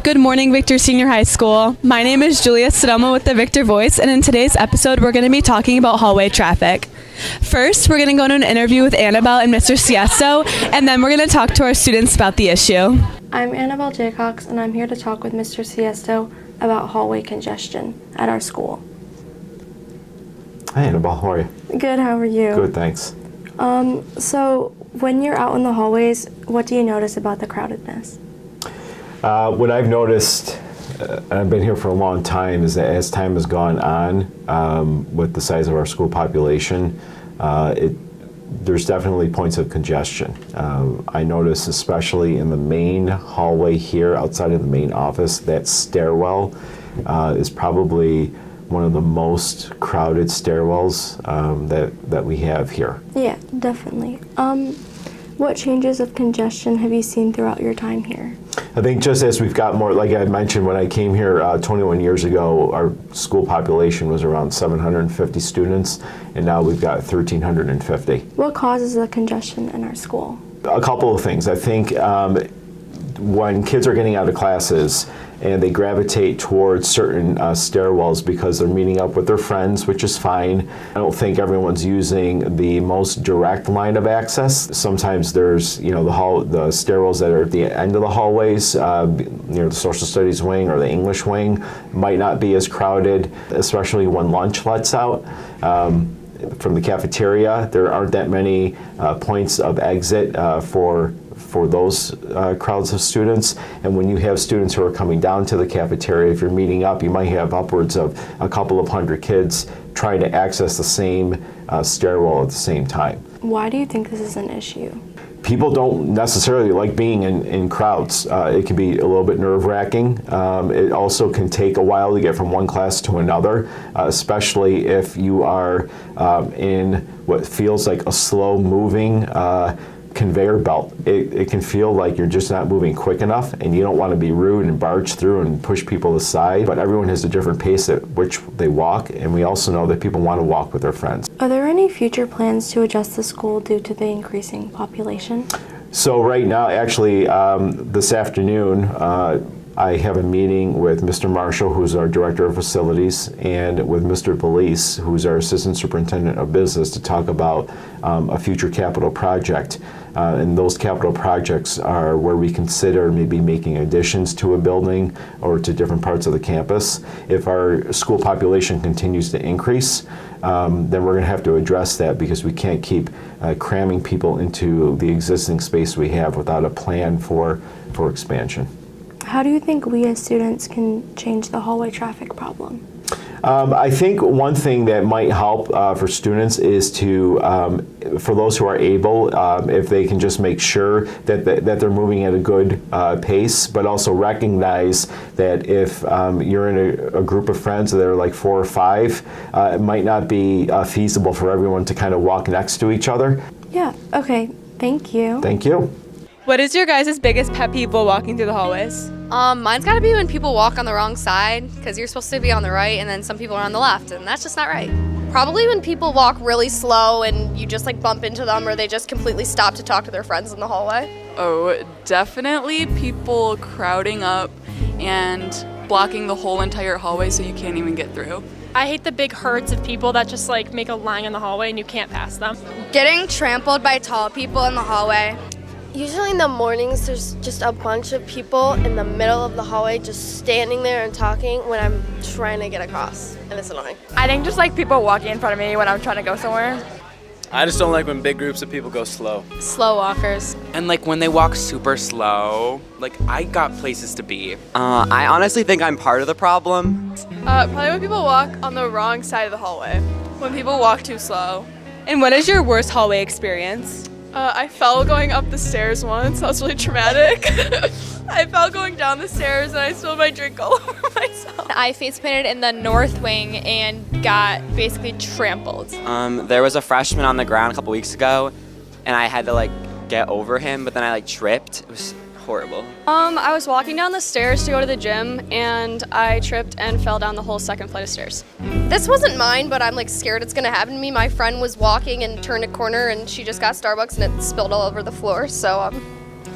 Good morning, Victor Senior High School. My name is Julia Sodoma with the Victor Voice, and in today's episode, we're going to be talking about hallway traffic. First, we're going to go to an interview with Annabelle and Mr. Siesto, and then we're going to talk to our students about the issue. I'm Annabelle Jaycox, and I'm here to talk with Mr. Siesto about hallway congestion at our school. Hi, Annabelle. How are you? Good, how are you? Good, thanks. So when you're out in the hallways, what do you notice about the crowdedness? What I've noticed, and I've been here for a long time, is that as time has gone on, with the size of our school population, there's definitely points of congestion. I notice especially in the main hallway here outside of the main office, that stairwell is probably one of the most crowded stairwells that we have here. Yeah, definitely. What changes of congestion have you seen throughout your time here? I think just as we've got more, like I mentioned, when I came here 21 years ago, our school population was around 750 students, and now we've got 1,350. What causes the congestion in our school? A couple of things. I think when kids are getting out of classes and they gravitate towards certain stairwells because they're meeting up with their friends, which is fine. I don't think everyone's using the most direct line of access. Sometimes there's, the stairwells that are at the end of the hallways, near the social studies wing or the English wing, might not be as crowded, especially when lunch lets out. From the cafeteria, there aren't that many points of exit for those crowds of students. And when you have students who are coming down to the cafeteria, if you're meeting up, you might have upwards of a couple of hundred kids trying to access the same stairwell at the same time. Why do you think this is an issue? People don't necessarily like being in crowds. It can be a little bit nerve-wracking. It also can take a while to get from one class to another, especially if you are in what feels like a slow-moving conveyor belt. It can feel like you're just not moving quick enough, and you don't want to be rude and barge through and push people aside, but everyone has a different pace at which they walk, and we also know that people want to walk with their friends. Are there any future plans to adjust the school due to the increasing population? So right now, actually, this afternoon, I have a meeting with Mr. Marshall, who's our Director of Facilities, and with Mr. Belize, who's our Assistant Superintendent of Business, to talk about a future capital project. And those capital projects are where we consider maybe making additions to a building or to different parts of the campus. If our school population continues to increase, then we're going to have to address that, because we can't keep cramming people into the existing space we have without a plan for expansion. How do you think we as students can change the hallway traffic problem? I think one thing that might help for students is to, for those who are able, if they can just make sure that they're moving at a good pace, but also recognize that if you're in a group of friends that are like 4 or 5, it might not be feasible for everyone to kind of walk next to each other. Yeah, okay, thank you. Thank you. What is your guys' biggest pet peeve while walking through the hallways? Mine's gotta be when people walk on the wrong side, because you're supposed to be on the right and then some people are on the left, and that's just not right. Probably when people walk really slow and you just bump into them, or they just completely stop to talk to their friends in the hallway. Oh, definitely people crowding up and blocking the whole entire hallway so you can't even get through. I hate the big herds of people that just make a line in the hallway and you can't pass them. Getting trampled by tall people in the hallway. Usually in the mornings, there's just a bunch of people in the middle of the hallway just standing there and talking when I'm trying to get across, and it's annoying. I think just people walking in front of me when I'm trying to go somewhere. I just don't like when big groups of people go slow. Slow walkers. And when they walk super slow, I got places to be. I honestly think I'm part of the problem. Probably when people walk on the wrong side of the hallway. When people walk too slow. And what is your worst hallway experience? I fell going up the stairs once. That was really traumatic. I fell going down the stairs and I spilled my drink all over myself. I face planted in the north wing and got basically trampled. There was a freshman on the ground a couple weeks ago, and I had to get over him, but then I tripped. It was horrible. I was walking down the stairs to go to the gym and I tripped and fell down the whole second flight of stairs. This wasn't mine, but I'm scared it's gonna happen to me. My friend was walking and turned a corner and she just got Starbucks and it spilled all over the floor, so I'm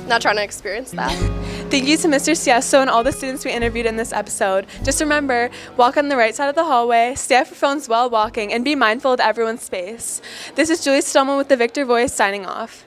not trying to experience that. Thank you to Mr. Siesto and all the students we interviewed in this episode. Just remember, walk on the right side of the hallway, stay off your phones while walking, and be mindful of everyone's space. This is Julia Stelman with the Victor Voice signing off.